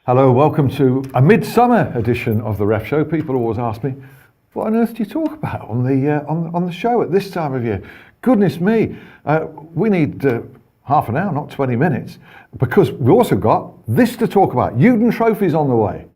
Hello, welcome to a midsummer edition of the Ref Show. People always ask me, what on earth do you talk about on the show at this time of year? Goodness me, we need half an hour, not 20 minutes, because we also got this to talk about. Youdan Trophy's on the way.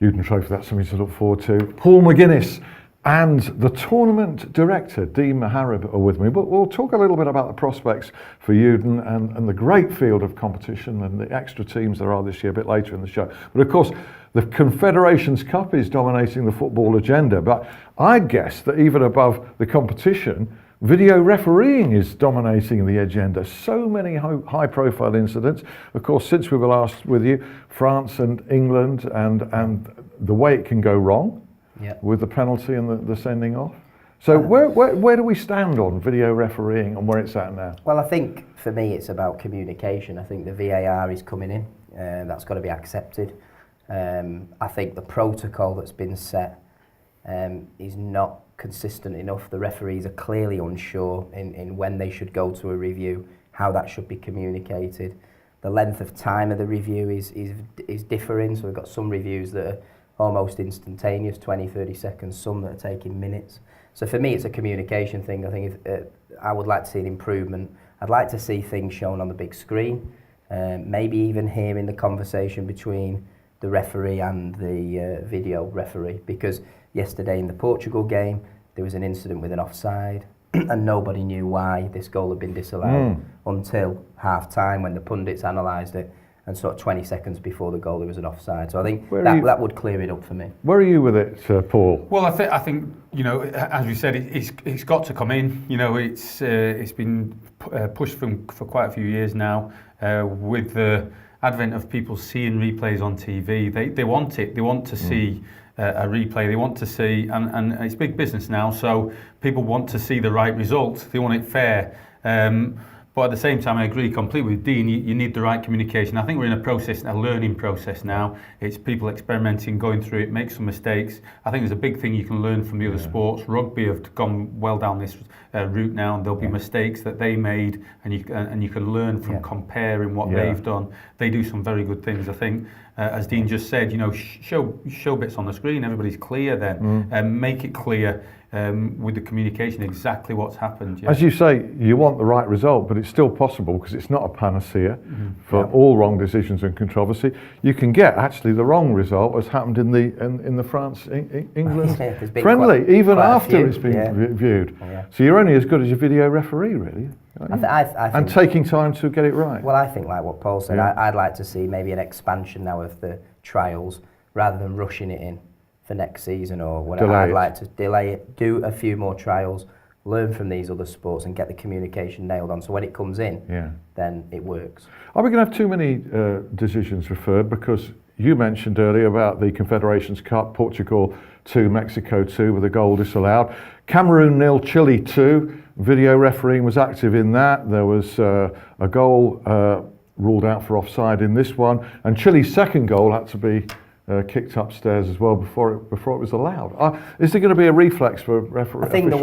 Youdan Trophy, that's something to look forward to. Paul McGuinness and the tournament director, Dean Mohareb, are with me. But we'll talk a little bit about the prospects for Youdan and the great field of competition and the extra teams there are this year a bit later in the show. But of course, the Confederations Cup is dominating the football agenda. But I'd guess that even above the competition, video refereeing is dominating the agenda. So many high-profile incidents. Of course, since we were last with you, France and England and the way it can go wrong with the penalty and the sending off. So where do we stand on video refereeing and where it's at now? Well, I think for me it's about communication. I think the VAR is coming in. That's got to be accepted. I think the protocol that's been set is not consistent enough. The referees are clearly unsure in when they should go to a review, how that should be communicated. The length of time of the review is differing, so we've got some reviews that are almost instantaneous, 20-30 seconds, some that are taking minutes. So for me it's a communication thing. I think I would like to see an improvement. I'd like to see things shown on the big screen, maybe even hearing the conversation between the referee and the video referee, because yesterday in the Portugal game there was an incident with an offside and nobody knew why this goal had been disallowed until half-time when the pundits analysed it, and sort of 20 seconds before the goal there was an offside. So I think that would clear it up for me. Where are you with it, Paul? Well, I think you know, as we said, it's got to come in. You know, it's been pushed for quite a few years now. With the advent of people seeing replays on TV, they want it. They want to see a replay. They want to see, and it's big business now. So people want to see the right result. They want it fair. But at the same time, I agree completely with Dean. You need the right communication. I think we're in a learning process now. It's people experimenting, going through it, make some mistakes. I think there's a big thing you can learn from the other sports. Rugby have gone well down this route now, and there'll be mistakes that they made, and you can learn from comparing what they've done. They do some very good things. I think, as Dean just said, you know, show bits on the screen. Everybody's clear then, and make it clear. With the communication, exactly what's happened. Yeah. As you say, you want the right result, but it's still possible because it's not a panacea for all wrong decisions and controversy. You can get actually the wrong result, as happened in the France-England friendly, even after it's been reviewed. Yeah. So you're only as good as your video referee, really. I think, and taking time to get it right. Well, I think like what Paul said, I'd like to see maybe an expansion now of the trials rather than rushing it in for next season or whatever. I'd like to delay it, do a few more trials, learn from these other sports and get the communication nailed on, so when it comes in, then it works. Are we going to have too many decisions referred? Because you mentioned earlier about the Confederations Cup, Portugal 2, Mexico 2 with a goal disallowed. Cameroon 0, Chile 2, video refereeing was active in that. There was a goal ruled out for offside in this one, and Chile's second goal had to be kicked upstairs as well before it was allowed. Is there going to be a reflex for referees? I think they're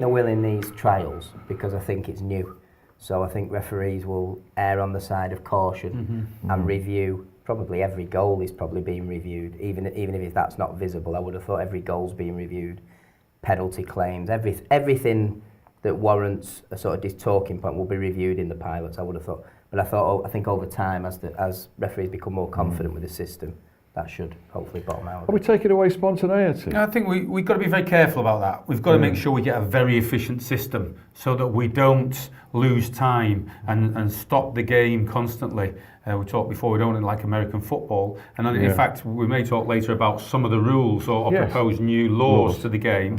willing these trials because I think it's new. So I think referees will err on the side of caution and review. Probably every goal is probably being reviewed, even if that's not visible. I would have thought every goal's being reviewed. Penalty claims, everything that warrants a sort of talking point will be reviewed in the pilots, I would have thought. But I think over time, as referees become more confident with the system, that should hopefully bottom out. Are we taking away spontaneity? I think we've got to be very careful about that. We've got to make sure we get a very efficient system so that we don't lose time and stop the game constantly. We talked before, we don't like American football. And in fact, we may talk later about some of the rules or proposed new laws to the game,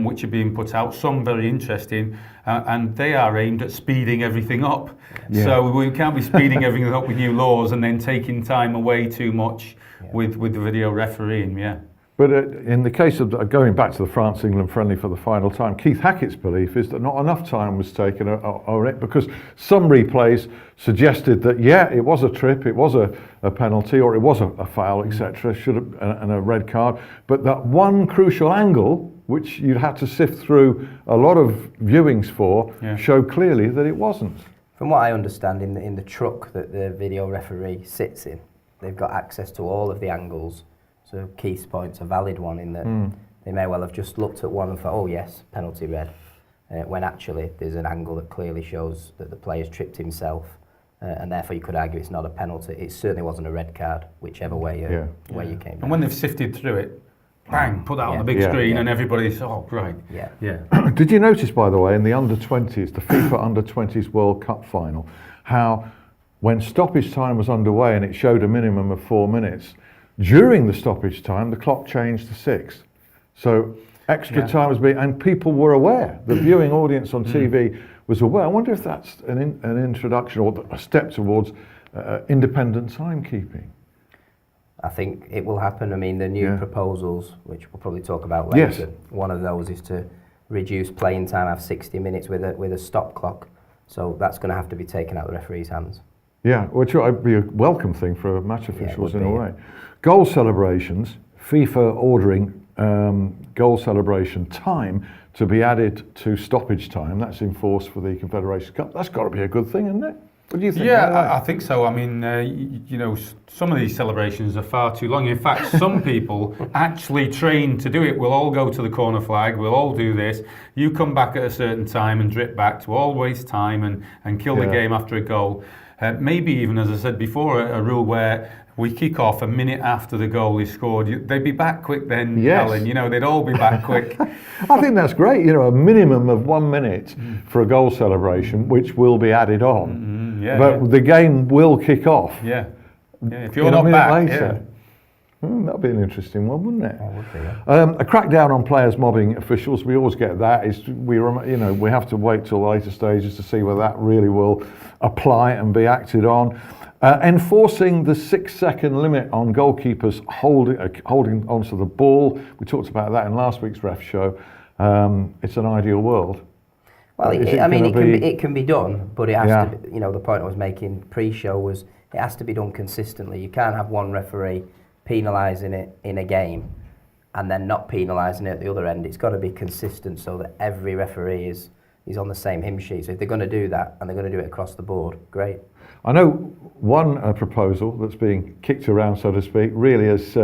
which are being put out. Some very interesting, and they are aimed at speeding everything up. Yeah. So we can't be speeding everything up with new laws and then taking time away too much with the video refereeing, But in the case of going back to the France-England friendly for the final time, Keith Hackett's belief is that not enough time was taken on it because some replays suggested that, it was a trip, it was a penalty, or it was a foul, etc., and a red card, but that one crucial angle, which you'd had to sift through a lot of viewings for, showed clearly that it wasn't. From what I understand, in the truck that the video referee sits in, they've got access to all of the angles. So Keith's point's a valid one in that they may well have just looked at one and thought, oh yes, penalty red, when actually there's an angle that clearly shows that the player's tripped himself, and therefore you could argue it's not a penalty. It certainly wasn't a red card, whichever way you came down. And when they've sifted through it, bang, put that on the big screen and everybody's, right. Did you notice, by the way, in the under-20s, the FIFA under-20s World Cup final, how when stoppage time was underway and it showed a minimum of 4 minutes, during the stoppage time, the clock changed to 6. So extra time was being, and people were aware. The viewing audience on TV was aware. I wonder if that's an introduction or a step towards independent timekeeping. I think it will happen. I mean, the new proposals, which we'll probably talk about later, one of those is to reduce playing time, have 60 minutes with a stop clock. So that's going to have to be taken out of the referee's hands. Yeah, which would be a welcome thing for match officials in a way. Goal celebrations, FIFA ordering goal celebration time to be added to stoppage time. That's enforced for the Confederations Cup. That's got to be a good thing, isn't it? What do you think? Yeah, I think so. I mean, some of these celebrations are far too long. In fact, some people actually train to do it. We'll all go to the corner flag, we'll all do this. You come back at a certain time and drip back to all waste time and kill the game after a goal. Maybe even, as I said before, a rule where we kick off a minute after the goal is scored. They'd be back quick then, Alan. They'd all be back quick. I think that's great. A minimum of 1 minute for a goal celebration, which will be added on. But the game will kick off. If you're not back later. That'd be an interesting one, wouldn't it? That would be, a crackdown on players mobbing officials. We always get that. We have to wait till later stages to see whether that really will apply and be acted on. Enforcing the 6-second limit on goalkeepers holding onto the ball. We talked about that in last week's ref show. It's an ideal world. Well, it can be done, but it has to be, the point I was making pre-show was it has to be done consistently. You can't have one referee penalising it in a game and then not penalising it at the other end. It's got to be consistent so that every referee is on the same hymn sheet. So if they're going to do that and they're going to do it across the board, great. I know one proposal that's being kicked around, so to speak, really has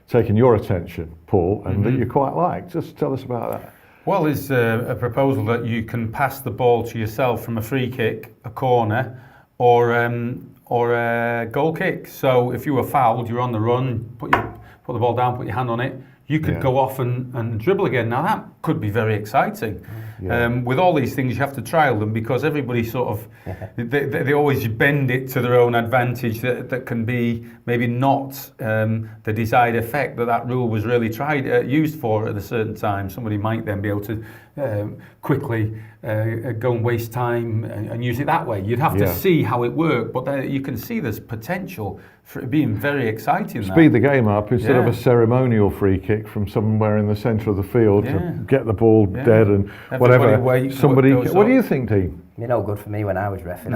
taken your attention, Paul, and that you quite like. Just tell us about that. Well, it's a proposal that you can pass the ball to yourself from a free kick, a corner, or a goal kick. So if you were fouled, you're on the run, put the ball down, put your hand on it, you could go off and dribble again. Now that could be very exciting. With all these things, you have to trial them because everybody sort of, they always bend it to their own advantage that can be maybe not the desired effect that rule was really used for at a certain time. Somebody might then be able to quickly go and waste time and use it that way. You'd have to see how it worked, but you can see there's potential for it being very exciting. Speed the game up instead of a ceremonial free kick from somewhere in the centre of the field to get the ball dead and whatever. What do you think, Dean? You're no good for me when I was reffing.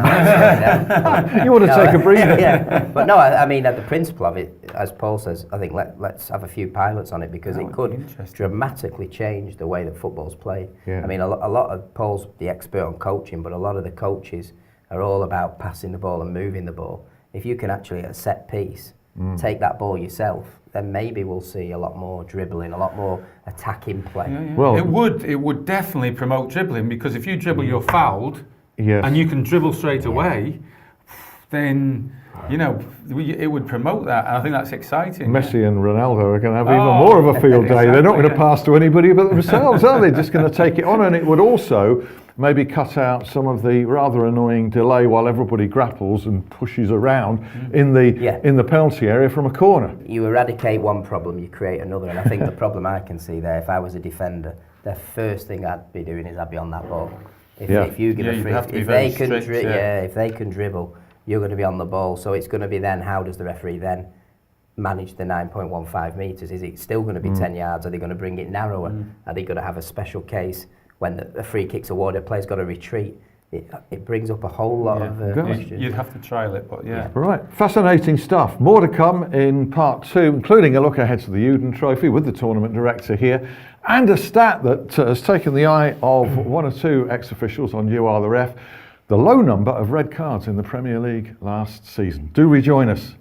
You want to take a breather? But no, I mean, the principle of it, as Paul says, I think let's have a few pilots on it because it could dramatically change the way that football's played. I mean, a lot of Paul's the expert on coaching, but a lot of the coaches are all about passing the ball and moving the ball. If you can actually, at a set piece, take that ball yourself, then maybe we'll see a lot more dribbling, a lot more attacking play. Well, it would definitely promote dribbling because if you dribble, you're fouled, and you can dribble straight away. then it would promote that, and I think that's exciting. Messi and Ronaldo are going to have even more of a field day. They're not going to pass to anybody but themselves, are they? Just going to take it on, and it would also maybe cut out some of the rather annoying delay while everybody grapples and pushes around in the penalty area from a corner. You eradicate one problem, you create another, and I think the problem I can see there, if I was a defender, the first thing I'd be doing is I'd be on that ball. If you give a free, if they can dribble, you're going to be on the ball. So it's going to be then, how does the referee then manage the 9.15 metres? Is it still going to be 10 yards? Are they going to bring it narrower? Are they going to have a special case when the free kick's awarded, a player's got to retreat? It brings up a whole lot of questions. You'd have to trial it, but yeah. Right, fascinating stuff. More to come in part 2, including a look ahead to the Youdan Trophy with the tournament director here, and a stat that has taken the eye of one or two ex-officials on You Are the Ref: the low number of red cards in the Premier League last season. Do rejoin us.